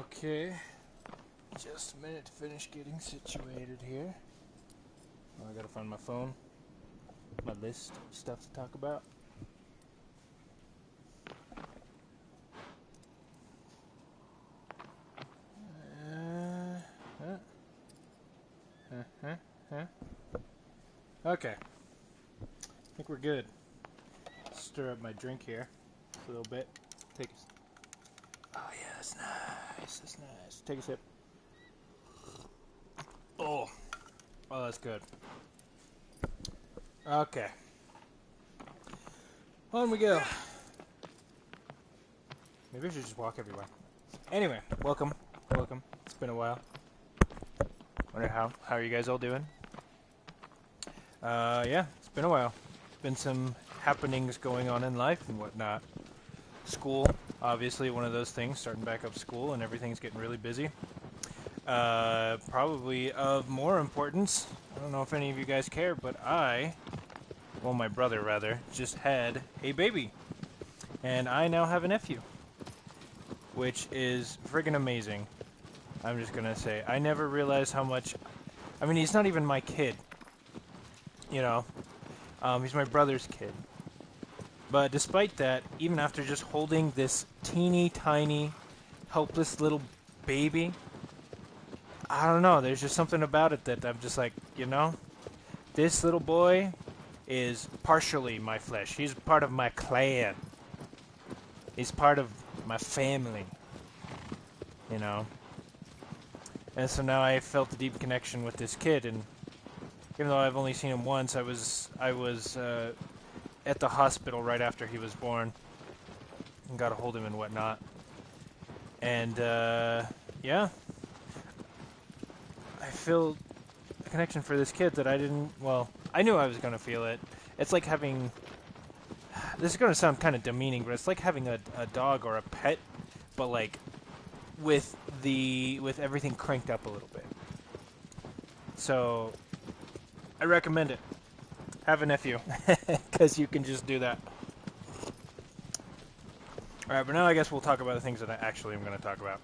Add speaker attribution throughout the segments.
Speaker 1: Okay, just a minute to finish getting situated here. Oh, I gotta find my phone, my list of stuff to talk about. Huh? Huh? Okay, I think we're good. Stir up my drink here a little bit. Take a. Oh yeah, that's nice. That's nice. Take a sip. Oh, oh, that's good. Okay, on we go. Maybe I should just walk everywhere. Anyway, welcome. It's been a while. Wonder how are you guys all doing? Yeah, it's been a while. Been some happenings going on in life and whatnot. School, obviously one of those things, starting back up school and everything's getting really busy. Probably of more importance, I don't know if any of you guys care, but my brother rather, just had a baby. And I now have a nephew, which is friggin' amazing. I'm just gonna say, I never realized how much, I mean, he's not even my kid, you know, he's my brother's kid. But despite that, even after just holding this teeny tiny, helpless little baby, I don't know, there's just something about it that I'm just like, this little boy is partially my flesh. He's part of my clan. He's part of my family, And so now I felt a deep connection with this kid, and even though I've only seen him once, I was at the hospital right after he was born and got to hold him and whatnot. And yeah, I feel a connection for this kid that I didn't. Well, I knew I was gonna feel it. It's like having. This is gonna sound kind of demeaning, but it's like having a dog or a pet, but like with everything cranked up a little bit. So I recommend it. Have a nephew, because you can just do that. Alright, but now I guess we'll talk about the things that I actually am going to talk about.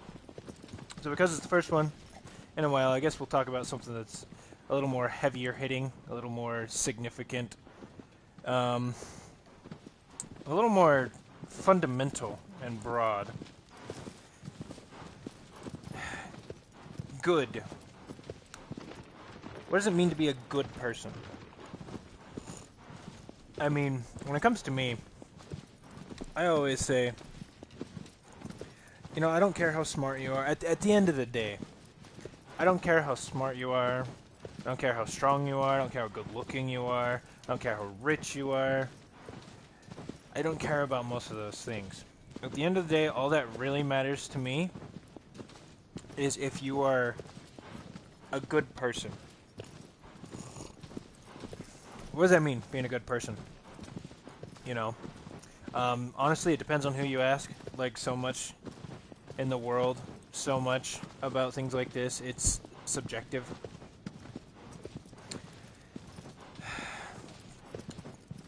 Speaker 1: So because it's the first one in a while, I guess we'll talk about something that's a little more heavier hitting, a little more significant, a little more fundamental and broad. Good. What does it mean to be a good person? I mean, when it comes to me, I always say, I don't care how smart you are. At the end of the day, I don't care how smart you are. I don't care how strong you are. I don't care how good looking you are. I don't care how rich you are. I don't care about most of those things. At the end of the day, all that really matters to me is if you are a good person. What does that mean, being a good person? Honestly, it depends on who you ask. Like, so much in the world, so much about things like this, it's subjective.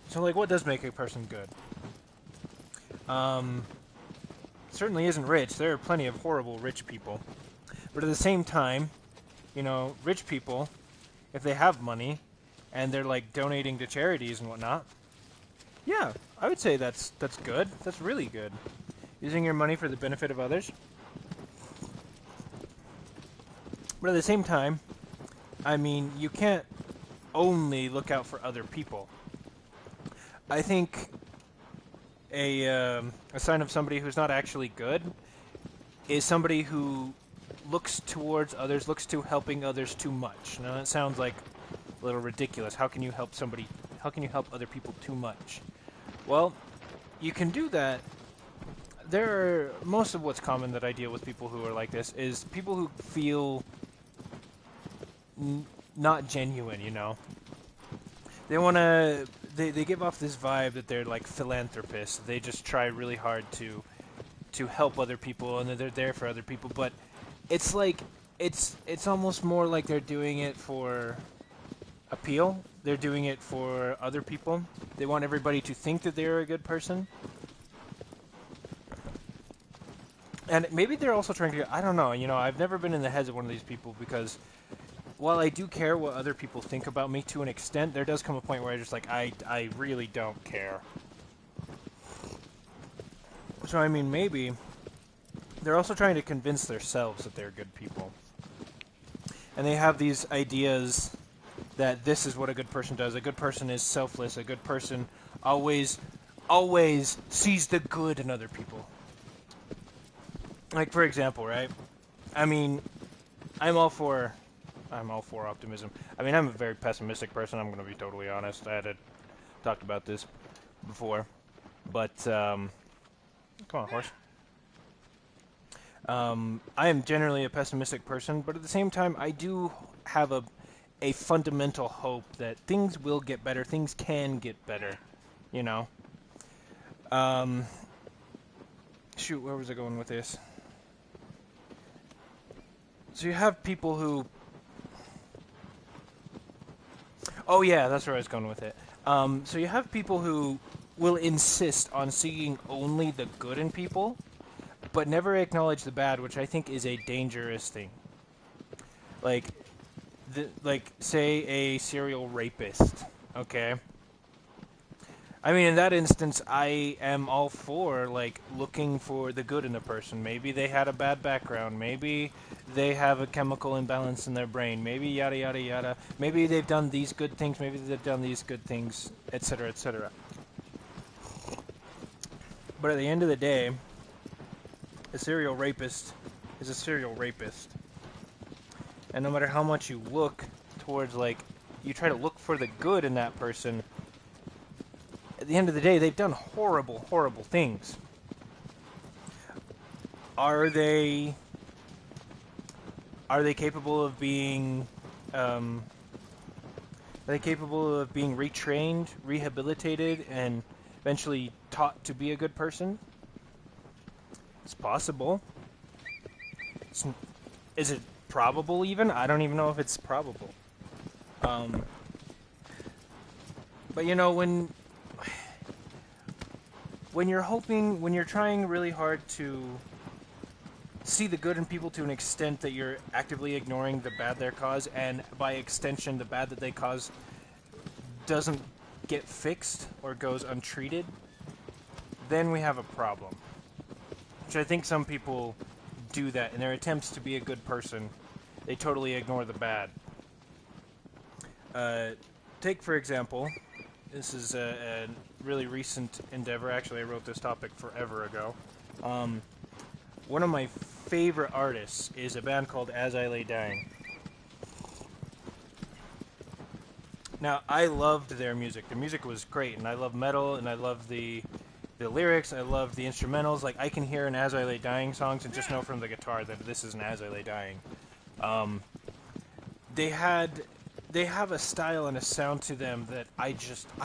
Speaker 1: So, like, what does make a person good? Certainly isn't rich. There are plenty of horrible rich people. But at the same time, rich people, if they have money, and they're, like, donating to charities and whatnot, yeah, I would say that's good. That's really good. Using your money for the benefit of others. But at the same time, I mean, you can't only look out for other people. I think a sign of somebody who's not actually good is somebody who looks towards others, looks to helping others too much. Now, that sounds like a little ridiculous. How can you help other people too much? Well, you can do that. Most of what's common that I deal with people who are like this is people who feel not genuine, They want to, they give off this vibe that they're like philanthropists. They just try really hard to help other people, and they're there for other people, but it's like, it's almost more like they're doing it for appeal. They're doing it for other people. They want everybody to think that they're a good person. And maybe they're also trying to, I don't know, I've never been in the heads of one of these people because while I do care what other people think about me to an extent, there does come a point where I just like, I really don't care. So, I mean, maybe they're also trying to convince themselves that they're good people. And they have these ideas that this is what a good person does. A good person is selfless. A good person always sees the good in other people. Like, for example, right? I mean, I'm all for optimism. I mean, I'm a very pessimistic person. I'm going to be totally honest. I had talked about this before, but come on, horse. I am generally a pessimistic person, but at the same time, I do have a fundamental hope that things will get better. Things can get better, you know. Shoot, where was I going with this? So you have people who... Oh yeah, that's where I was going with it. So you have people who will insist on seeing only the good in people, but never acknowledge the bad, which I think is a dangerous thing. Like, say a serial rapist, okay? I mean, in that instance, I am all for, like, looking for the good in a person. Maybe they had a bad background. Maybe they have a chemical imbalance in their brain. Maybe yada, yada, yada. Maybe they've done these good things. Maybe they've done these good things, etc., etc. But at the end of the day, a serial rapist is a serial rapist. And no matter how much you look towards, like, you try to look for the good in that person, at the end of the day, they've done horrible, horrible things. Are they capable of being retrained, rehabilitated, and eventually taught to be a good person? It's possible. Is it probable even? I don't even know if it's probable. But you know, when you're trying really hard to see the good in people to an extent that you're actively ignoring the bad they cause, and by extension the bad that they cause doesn't get fixed or goes untreated, then we have a problem. Which I think some people do that in their attempts to be a good person. They totally ignore the bad. Take, for example, this is a really recent endeavor. Actually, I wrote this topic forever ago. One of my favorite artists is a band called As I Lay Dying. Now, I loved their music. The music was great, and I love metal, and I love the lyrics, I love the instrumentals. Like, I can hear an As I Lay Dying songs and just know from the guitar that this is an As I Lay Dying. They have a style and a sound to them that I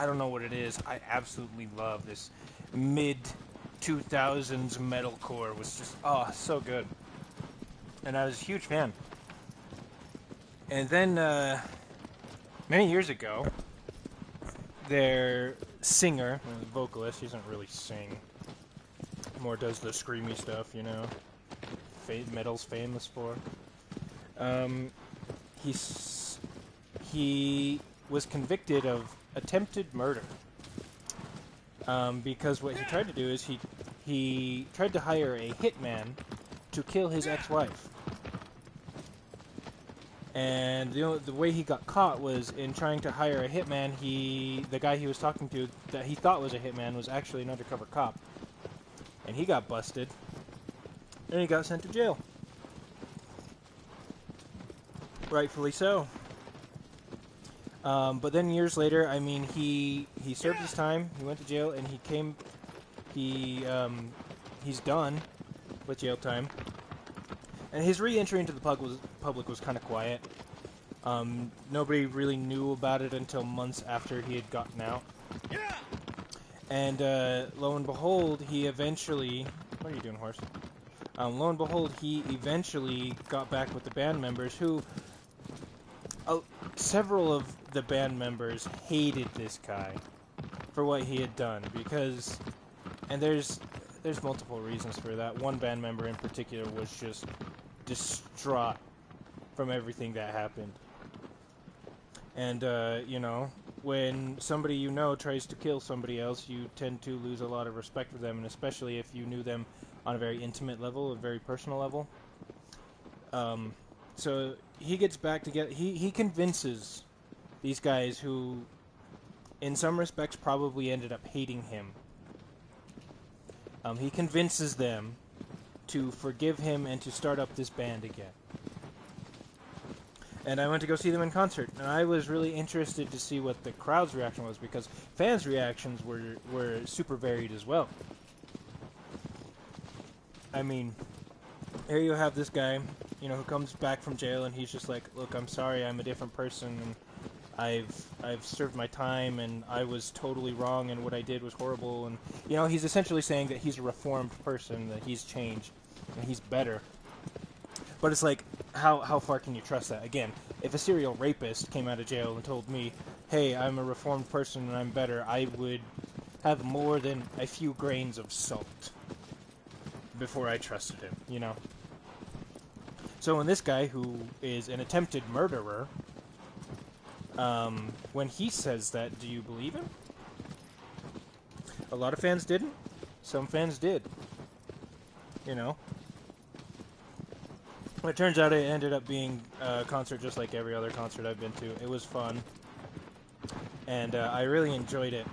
Speaker 1: don't know what it is. I absolutely love this mid-2000s metalcore. Was just, so good. And I was a huge fan. And then, many years ago, their singer, the vocalist, he doesn't really sing. More does the screamy stuff, you know. Metal's famous for. He was convicted of attempted murder. Because what he tried to do is he tried to hire a hitman to kill his ex-wife. And the way he got caught was in trying to hire a hitman. The guy he was talking to that he thought was a hitman was actually an undercover cop. And he got busted. And he got sent to jail. Rightfully so. But then years later, I mean, he served his time. He went to jail, and he's done with jail time. And his re-entry into the public was kind of quiet. Nobody really knew about it until months after he had gotten out. And lo and behold, he eventually... What are you doing, horse? Lo and behold, he eventually got back with the band members who... several of the band members hated this guy for what he had done, because... And there's there's multiple reasons for that. One band member in particular was just distraught from everything that happened. And, you know, when somebody you know tries to kill somebody else, you tend to lose a lot of respect for them, and especially if you knew them on a very intimate level, a very personal level. So he gets back together. He convinces these guys who, in some respects, probably ended up hating him. He convinces them to forgive him and to start up this band again. And I went to go see them in concert, and I was really interested to see what the crowd's reaction was, because fans' reactions were super varied as well. I mean, here you have this guy, you know, who comes back from jail, and he's just like, look, I'm sorry, I'm a different person, and I've served my time, and I was totally wrong, and what I did was horrible, and, you know, he's essentially saying that he's a reformed person, that he's changed, and he's better. But it's like, how far can you trust that? Again, if a serial rapist came out of jail and told me, hey, I'm a reformed person and I'm better, I would have more than a few grains of salt before I trusted him, you know? So when this guy, who is an attempted murderer, when he says that, do you believe him? A lot of fans didn't. Some fans did. You know? It turns out it ended up being a concert just like every other concert I've been to. It was fun. And I really enjoyed it.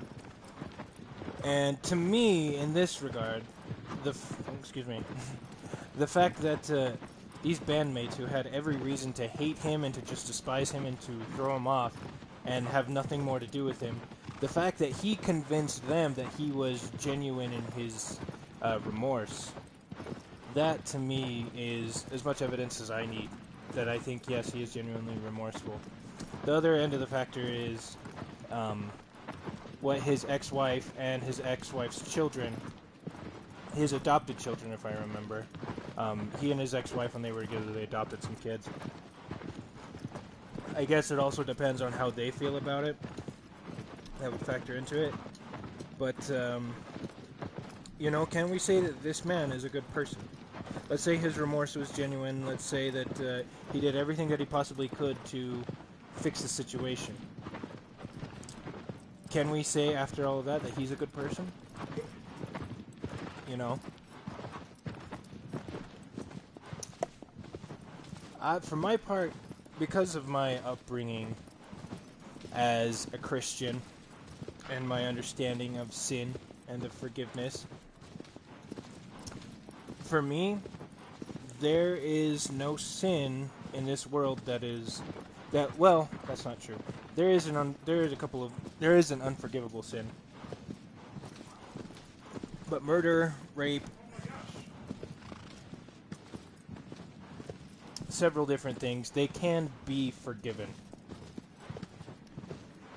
Speaker 1: And to me, in this regard, excuse me, the fact that these bandmates who had every reason to hate him and to just despise him and to throw him off and have nothing more to do with him, the fact that he convinced them that he was genuine in his remorse, that to me is as much evidence as I need that I think, yes, he is genuinely remorseful. The other end of the factor is what his ex-wife and his ex-wife's children, his adopted children, if I remember. He and his ex-wife, when they were together, they adopted some kids. I guess it also depends on how they feel about it. That would factor into it. But, you know, can we say that this man is a good person? Let's say his remorse was genuine. Let's say that he did everything that he possibly could to fix the situation. Can we say, after all of that, that he's a good person? You know? For my part, because of my upbringing as a Christian and my understanding of sin and of forgiveness, for me, there is no sin in this world well, that's not true. There is an unforgivable sin. But murder, rape, several different things, they can be forgiven.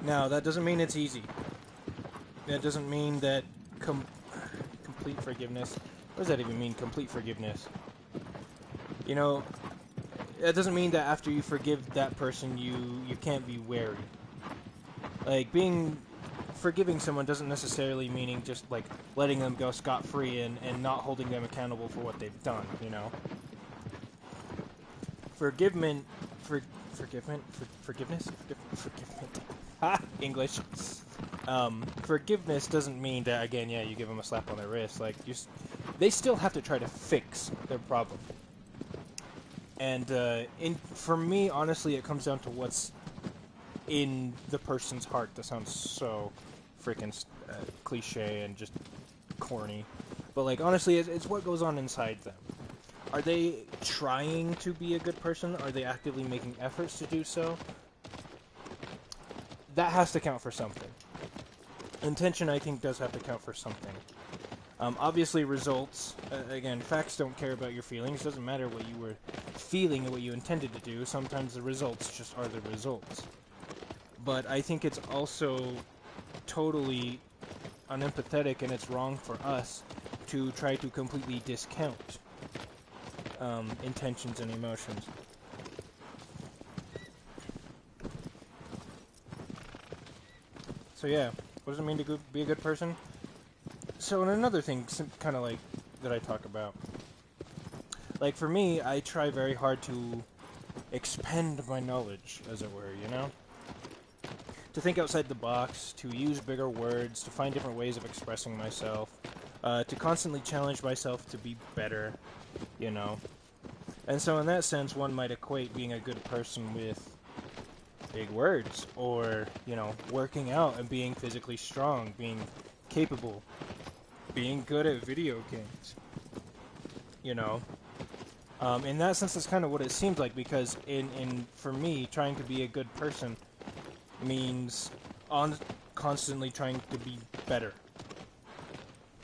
Speaker 1: Now, that doesn't mean it's easy. That doesn't mean that complete forgiveness. What does that even mean, complete forgiveness? You know, that doesn't mean that after you forgive that person, you can't be wary. Like, forgiving someone doesn't necessarily meaning just, like, letting them go scot-free and not holding them accountable for what they've done, you know? Forgiveness? Ha! English. Forgiveness doesn't mean that, again, yeah, you give them a slap on the wrist. Like, they still have to try to fix their problem. And for me, honestly, it comes down to what's in the person's heart. That sounds so freaking cliche and just corny. But, like, honestly, it's what goes on inside them. Are they trying to be a good person? Are they actively making efforts to do so? That has to count for something. Intention, I think, does have to count for something. Obviously, results, again, facts don't care about your feelings. It doesn't matter what you were feeling and what you intended to do. Sometimes the results just are the results. But I think it's also totally unempathetic, and it's wrong for us to try to completely discount intentions and emotions. So yeah, what does it mean to be a good person? So, and another thing, kind of like that I talk about, like for me, I try very hard to expand my knowledge, as it were, you know? To think outside the box, to use bigger words, to find different ways of expressing myself, to constantly challenge myself to be better, you know? And so in that sense, one might equate being a good person with big words, or, you know, working out and being physically strong, being capable, being good at video games, you know? In that sense, that's kind of what it seems like, because for me, trying to be a good person means constantly trying to be better.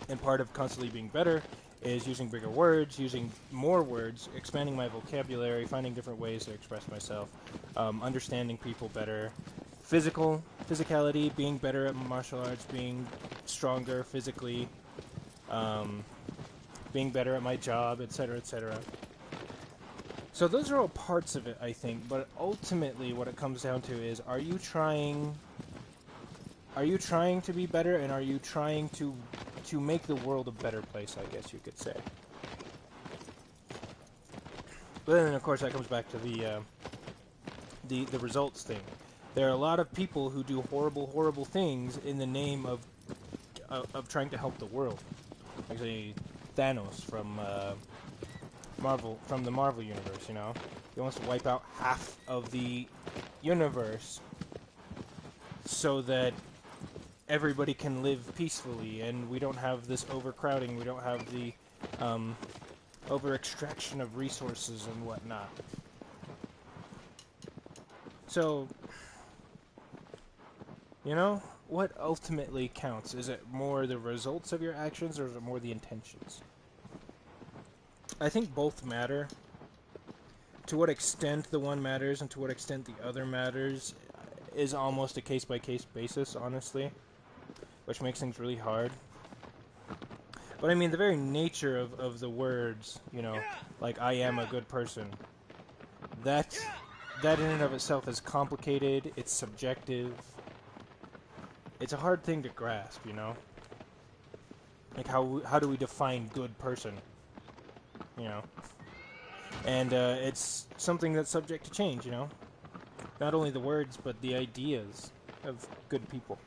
Speaker 1: And part of constantly being better is using bigger words, using more words, expanding my vocabulary, finding different ways to express myself, understanding people better, physicality, being better at martial arts, being stronger physically, being better at my job, etc., etc. So those are all parts of it, I think, but ultimately what it comes down to is, are you trying to be better, and are you trying to make the world a better place, I guess you could say. But then, of course, that comes back to the results thing. There are a lot of people who do horrible, horrible things in the name of trying to help the world. Actually, Thanos from the Marvel universe, you know, he wants to wipe out half of the universe so that everybody can live peacefully, and we don't have this overcrowding, we don't have the over-extraction of resources and whatnot. So, you know, what ultimately counts? Is it more the results of your actions, or is it more the intentions? I think both matter. To what extent the one matters and to what extent the other matters is almost a case-by-case basis, honestly, which makes things really hard. But I mean, the very nature of the words, you know, like, I am a good person, that in and of itself is complicated, it's subjective, it's a hard thing to grasp, you know? Like, how do we define good person, you know? And it's something that's subject to change, you know? Not only the words, but the ideas of good people.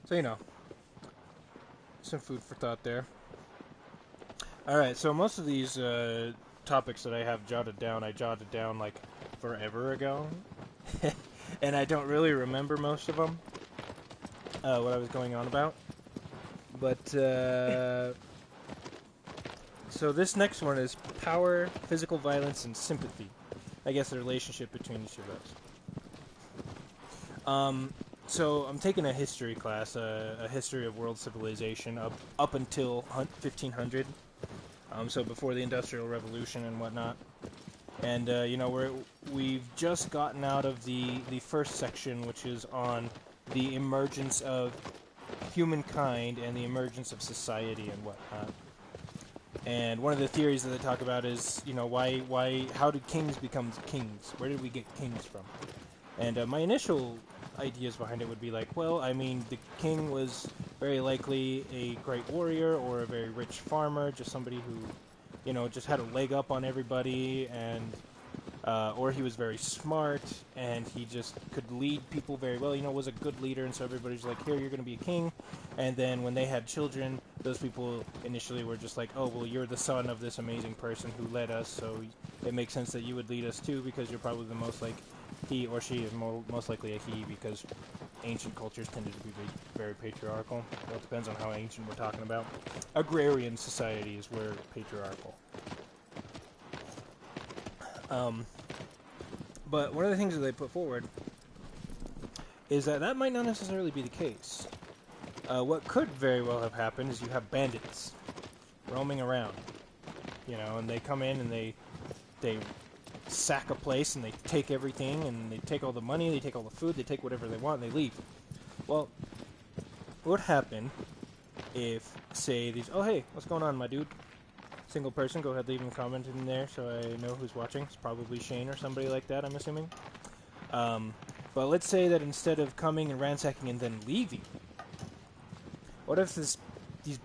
Speaker 1: So, you know, some food for thought there. Alright, so most of these topics that I have jotted down, I jotted down, like, forever ago. And I don't really remember most of them, what I was going on about. But, so this next one is power, physical violence, and sympathy. I guess the relationship between each of those. So I'm taking a history class, a history of world civilization up until 1500. So before the Industrial Revolution and whatnot. And you know, we've just gotten out of the first section, which is on the emergence of humankind and the emergence of society and whatnot. And one of the theories that they talk about is, you know, how did kings become kings? Where did we get kings from? And my initial ideas behind it would be like, well, I mean, the king was very likely a great warrior or a very rich farmer, just somebody who, you know, just had a leg up on everybody, and or he was very smart and he just could lead people very well, you know, was a good leader, and so everybody's like, here, you're going to be a king. And then when they had children, those people initially were just like, oh, well, you're the son of this amazing person who led us, so it makes sense that you would lead us too, because you're probably the most, like, he or she is most likely a he, because ancient cultures tended to be very patriarchal. Well, it depends on how ancient we're talking about. Agrarian societies were patriarchal. But one of the things that they put forward is that might not necessarily be the case. What could very well have happened is you have bandits roaming around, you know, and they come in and they sack a place and they take everything, and they take all the money, they take all the food, they take whatever they want, and they leave. Well, what would happen if, say, these... Oh, hey, what's going on, my dude? Single person, go ahead, leave a comment in there so I know who's watching. It's probably Shane or somebody like that, I'm assuming. But let's say that instead of coming and ransacking and then leaving, what if these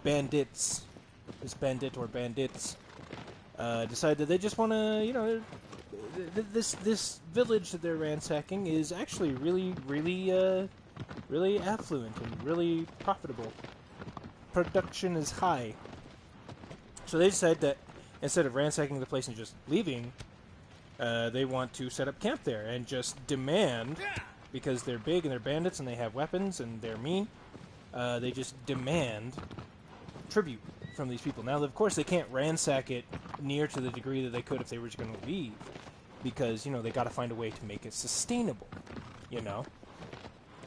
Speaker 1: bandits, this bandit or bandits, decide that they just want to, this village that they're ransacking is actually really affluent and really profitable. Production is high. So they decide that instead of ransacking the place and just leaving, they want to set up camp there and just demand, because they're big and they're bandits and they have weapons and they're mean, they just demand tribute from these people. Now, of course, they can't ransack it near to the degree that they could if they were just going to leave, because, they got to find a way to make it sustainable,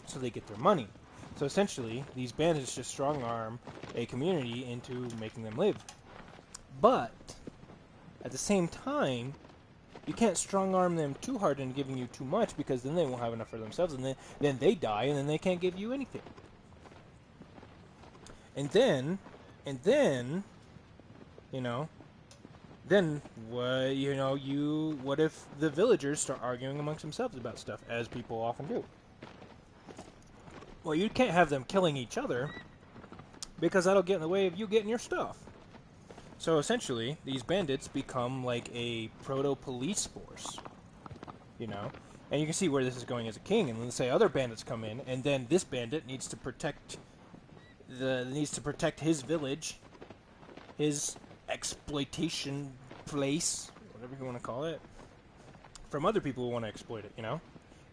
Speaker 1: so they get their money. So essentially, these bandits just strong-arm a community into making them live. But, at the same time, you can't strong-arm them too hard into giving you too much, because then they won't have enough for themselves, and then they die, and then they can't give you anything. And then, what if the villagers start arguing amongst themselves about stuff, as people often do? Well, you can't have them killing each other, because that'll get in the way of you getting your stuff. So essentially, these bandits become like a proto-police force, And you can see where this is going as a king, and let's say other bandits come in, and then this bandit needs to protect his village, his exploitation place, whatever you want to call it, from other people who want to exploit it,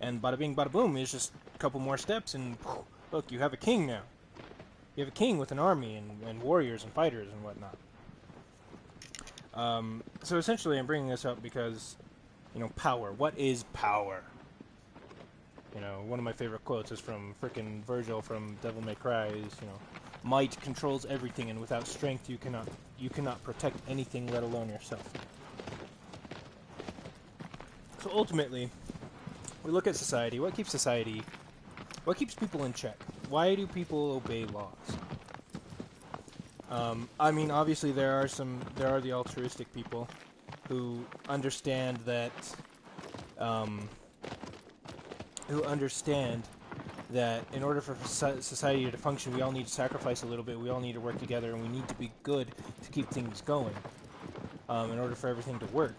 Speaker 1: And bada bing, bada boom is just a couple more steps, and look, you have a king now. You have a king with an army and warriors and fighters and whatnot. So essentially, I'm bringing this up because, power. What is power? One of my favorite quotes is from frickin' Virgil from Devil May Cry. Is might controls everything, and without strength, you cannot protect anything, let alone yourself. So ultimately, we look at society. What keeps people in check? Why do people obey laws? Obviously there are the altruistic people who understand that, in order for society to function, we all need to sacrifice a little bit, we all need to work together, and we need to be good to keep things going, in order for everything to work.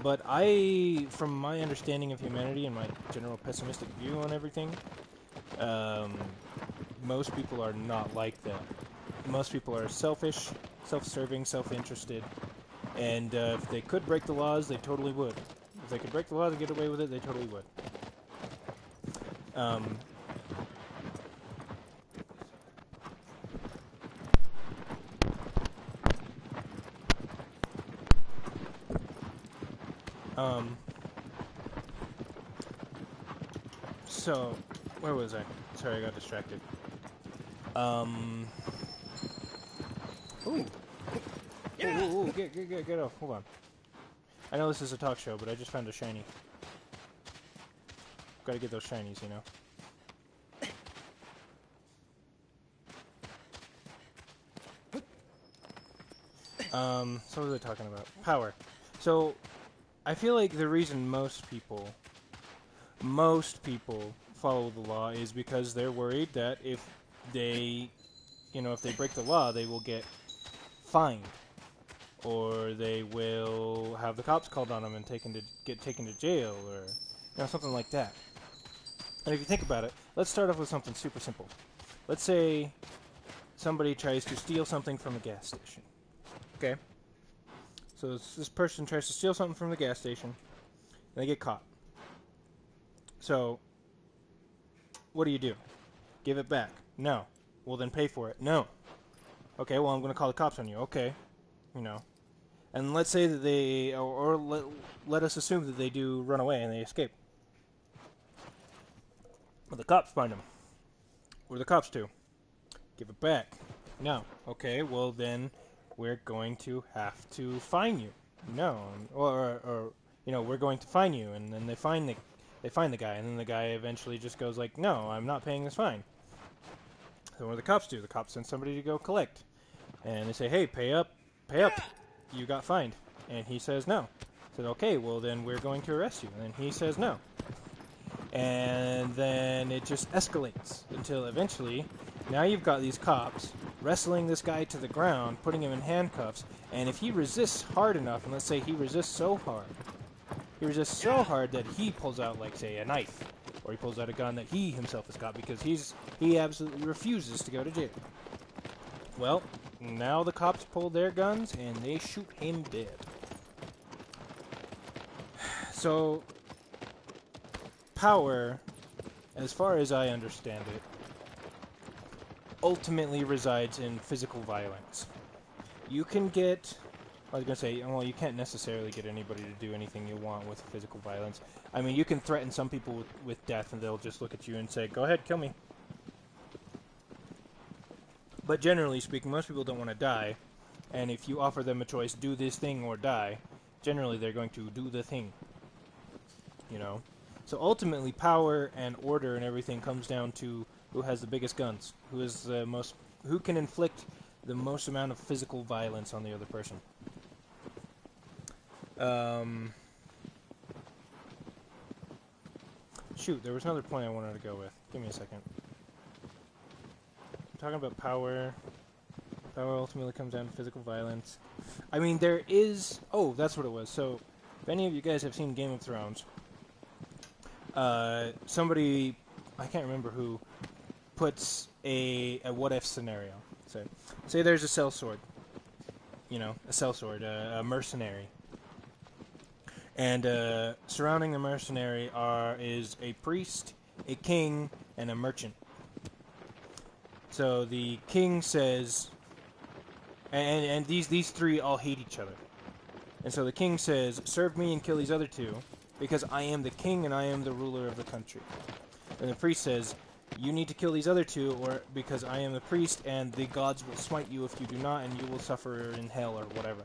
Speaker 1: But from my understanding of humanity and my general pessimistic view on everything, most people are not like that. Most people are selfish, self-serving, self-interested, and if they could break the laws, they totally would. If they could break the laws and get away with it, they totally would. So, where was I? Sorry, I got distracted. Ooh. Yeah. Ooh, get off. Hold on. I know this is a talk show, but I just found a shiny. Gotta get those shinies, So what was I talking about? Power. So, I feel like the reason most people follow the law is because they're worried that if they break the law, they will get fined, or they will have the cops called on them and get taken to jail, or something like that. And if you think about it, let's start off with something super simple. Let's say somebody tries to steal something from a gas station. Okay? So this person tries to steal something from the gas station, and they get caught. So, what do? Give it back? No. Well, then pay for it? No. Okay, well, I'm going to call the cops on you. Okay. And let's say that they, or let us assume that they do run away and they escape. Well, the cops find them. What do the cops do? Give it back? No. Okay, well, then we're going to have to fine you. No. Or we're going to fine you, and then they find the guy, and then the guy eventually just goes like, no, I'm not paying this fine. So what do the cops do? The cops send somebody to go collect. And they say, hey, pay up. You got fined. And he says no. I said, okay, well then we're going to arrest you. And then he says no. And then it just escalates until eventually, now you've got these cops wrestling this guy to the ground, putting him in handcuffs, and if he resists hard enough, and let's say he resists so hard that he pulls out, like, say, a knife, or he pulls out a gun that he himself has got because he absolutely refuses to go to jail. Well, now the cops pull their guns and they shoot him dead. So, power, as far as I understand it, ultimately resides in physical violence. You can get... I was going to say, well, you can't necessarily get anybody to do anything you want with physical violence. I mean, you can threaten some people with death and they'll just look at you and say, go ahead, kill me. But generally speaking, most people don't want to die. And if you offer them a choice, do this thing or die, generally they're going to do the thing. You know? So ultimately, power and order and everything comes down to who has the biggest guns, who can inflict the most amount of physical violence on the other person. Shoot, there was another point I wanted to go with. Give me a second. I'm talking about power. Power ultimately comes down to physical violence. I mean, there is... Oh, that's what it was. So, if any of you guys have seen Game of Thrones, somebody, I can't remember who, puts a what-if scenario. So, say there's a sellsword. You know, a sellsword, a mercenary. And surrounding the mercenary is a priest, a king, and a merchant. So the king says, and these three all hate each other. And so the king says, serve me and kill these other two, because I am the king and I am the ruler of the country. And the priest says, you need to kill these other two, or because I am the priest and the gods will smite you if you do not, and you will suffer in hell or whatever.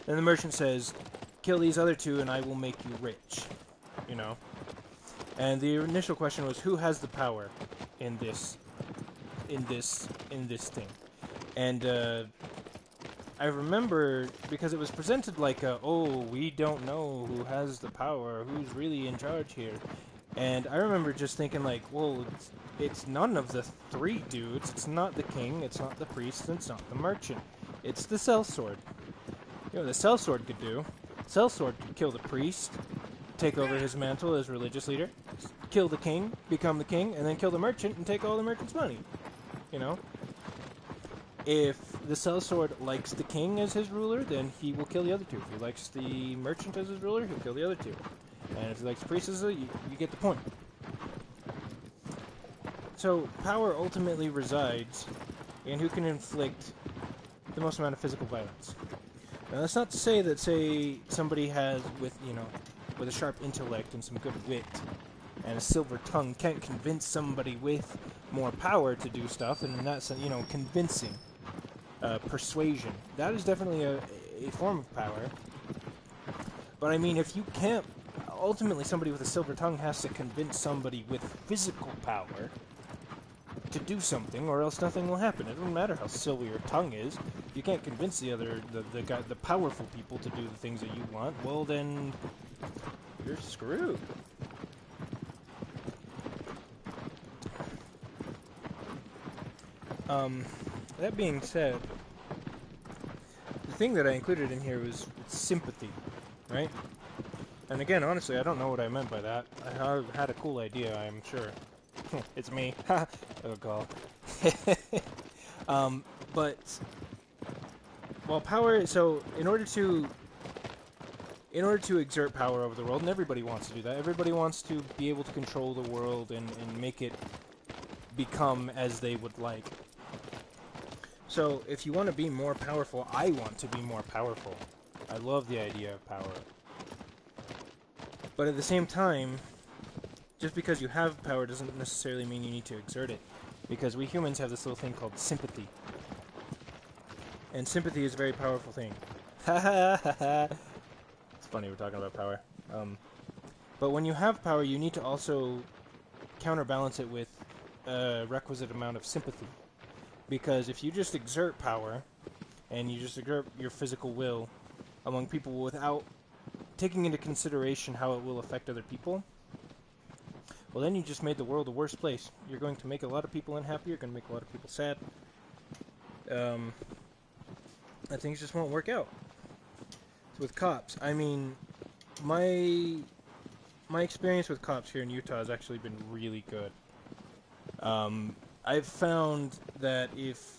Speaker 1: Then the merchant says, kill these other two and I will make you rich, you know. And the initial question was, who has the power in this thing? And I remember, because it was presented like we don't know who has the power, who's really in charge here. And I remember just thinking like, well, it's none of the three dudes. It's not the king, it's not the priest, and it's not the merchant. It's the sellsword. You know what the sellsword could do? Sellsword could kill the priest, take over his mantle as religious leader, kill the king, become the king, and then kill the merchant and take all the merchant's money. You know? If the sellsword likes the king as his ruler, then he will kill the other two. If he likes the merchant as his ruler, he'll kill the other two. And if he likes the priest as you get the point. So, power ultimately resides in who can inflict the most amount of physical violence. Now, that's not to say that, say, somebody has, with a sharp intellect and some good wit and a silver tongue can't convince somebody with more power to do stuff, and in that sense, convincing, persuasion. That is definitely a form of power. But, I mean, if you can't, ultimately somebody with a silver tongue has to convince somebody with physical power to do something, or else nothing will happen. It doesn't matter how silver your tongue is. You can't convince the powerful people to do the things that you want. Well, then you're screwed. That being said, the thing that I included in here was sympathy, right? And again, honestly, I don't know what I meant by that. I had a cool idea, I'm sure. It's me. Oh god. But well, power. So in order to exert power over the world, and everybody wants to do that. Everybody wants to be able to control the world and make it become as they would like. So if you want to be more powerful, I want to be more powerful. I love the idea of power. But at the same time, just because you have power doesn't necessarily mean you need to exert it. Because we humans have this little thing called sympathy. And sympathy is a very powerful thing. Ha ha ha ha! It's funny we're talking about power. But when you have power, you need to also counterbalance it with a requisite amount of sympathy. Because if you just exert power, and you just exert your physical will among people without taking into consideration how it will affect other people, well, then you just made the world a worse place. You're going to make a lot of people unhappy. You're going to make a lot of people sad. And things just won't work out. So with cops, I mean, my experience with cops here in Utah has actually been really good. I've found that if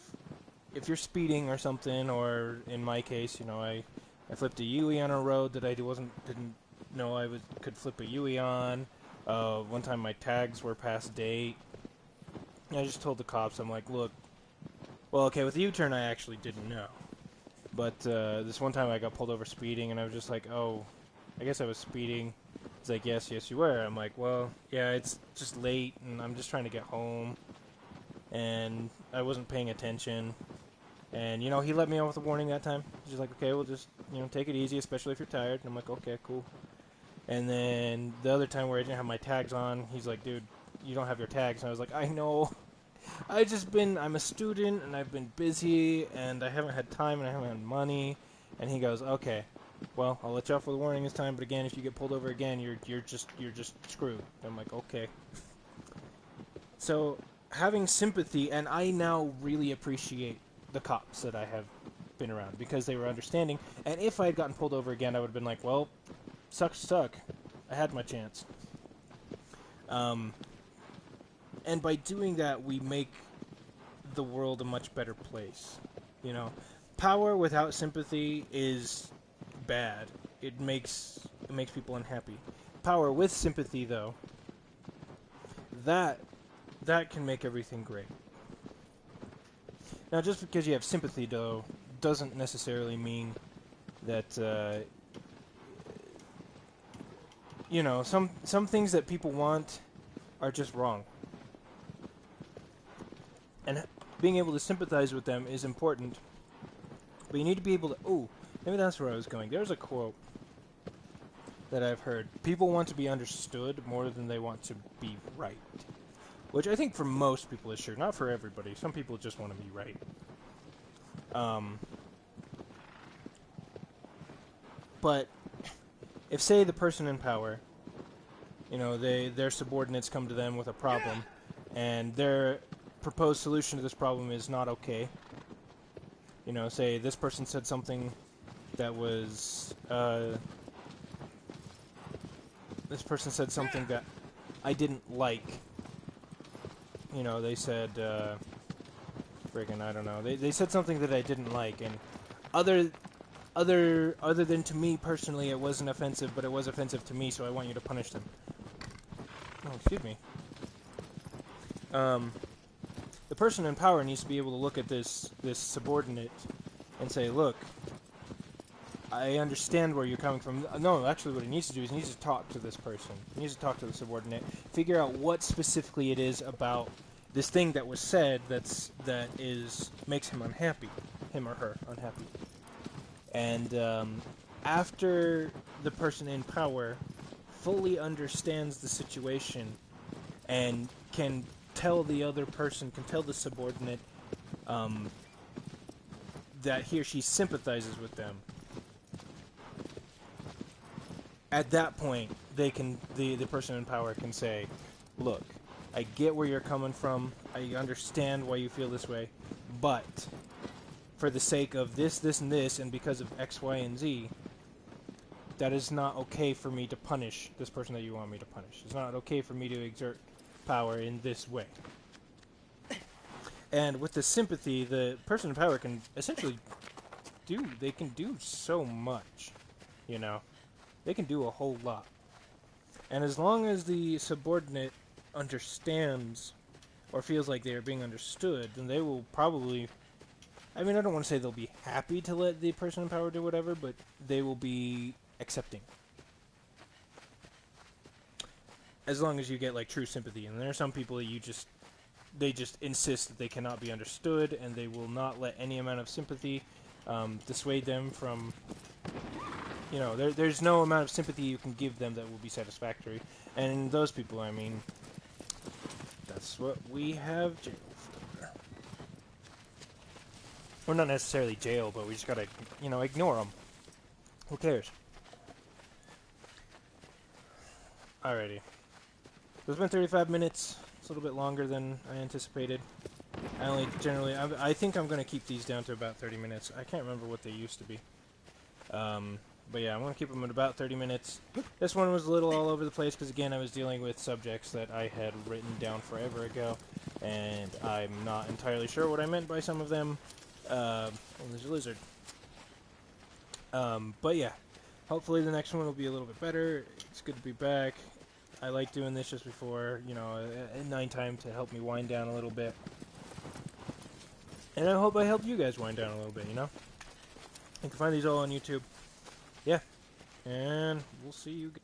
Speaker 1: you're speeding or something, or in my case, I flipped a Yui on a road that I didn't know I could flip a Yui on. One time my tags were past date. I just told the cops, I'm like, look, well, okay, with the U-turn I actually didn't know. But this one time I got pulled over speeding, and I was just like, oh, I guess I was speeding. He's like, yes, you were. I'm like, well, yeah, it's just late, and I'm just trying to get home. And I wasn't paying attention. And, he let me off with a warning that time. He's just like, okay, we'll just, take it easy, especially if you're tired. And I'm like, okay, cool. And then the other time where I didn't have my tags on, he's like, dude, you don't have your tags. And I was like, I know. I'm a student, and I've been busy, and I haven't had time, and I haven't had money. And he goes, okay, well, I'll let you off with a warning this time, but again, if you get pulled over again, you're just screwed. And I'm like, okay. So, having sympathy, and I now really appreciate the cops that I have been around, because they were understanding, and if I had gotten pulled over again, I would have been like, well, suck. I had my chance. And by doing that, we make the world a much better place. Power without sympathy is bad. It makes people unhappy. Power with sympathy, though, that can make everything great. Now, just because you have sympathy, though, doesn't necessarily mean that some things that people want are just wrong. And being able to sympathize with them is important. But you need to be able to... Oh, maybe that's where I was going. There's a quote that I've heard. People want to be understood more than they want to be right. Which I think for most people is true. Not for everybody. Some people just want to be right. But if, say, the person in power, their subordinates come to them with a problem, and their proposed solution to this problem is not okay. Say this person said something that was, this person said something that I didn't like. They said, friggin', I don't know. They said something that I didn't like, and other than to me personally, it wasn't offensive, but it was offensive to me, so I want you to punish them. Oh, excuse me. The person in power needs to be able to look at this subordinate and say, look, I understand where you're coming from. No, actually what he needs to do is he needs to talk to this person. He needs to talk to the subordinate, figure out what specifically it is about this thing that was said that makes him unhappy, him or her unhappy. And after the person in power fully understands the situation and can tell the other person, can tell the subordinate that he or she sympathizes with them, at that point, the person in power can say, look, I get where you're coming from, I understand why you feel this way, but for the sake of this, and this, and because of X, Y, and Z, that is not okay for me to punish this person that you want me to punish. It's not okay for me to exert power in this way. And with the sympathy, the person in power can essentially do so much, They can do a whole lot. And as long as the subordinate understands or feels like they are being understood, then they will probably... I mean, I don't want to say they'll be happy to let the person in power do whatever, but they will be accepting. As long as you get, true sympathy. And there are some people that they just insist that they cannot be understood, and they will not let any amount of sympathy dissuade them from... there's no amount of sympathy you can give them that will be satisfactory. And those people, I mean, that's what we have jail for. Or not necessarily jail, but we just gotta, ignore them. Who cares? Alrighty. So it's been 35 minutes. It's a little bit longer than I anticipated. I think I'm going to keep these down to about 30 minutes. I can't remember what they used to be. But yeah, I'm going to keep them at about 30 minutes. This one was a little all over the place because, again, I was dealing with subjects that I had written down forever ago, and I'm not entirely sure what I meant by some of them. And there's a lizard. But yeah, hopefully the next one will be a little bit better. It's good to be back. I like doing this just before, at nighttime to help me wind down a little bit. And I hope I helped you guys wind down a little bit, You can find these all on YouTube. Yeah. And we'll see you guys.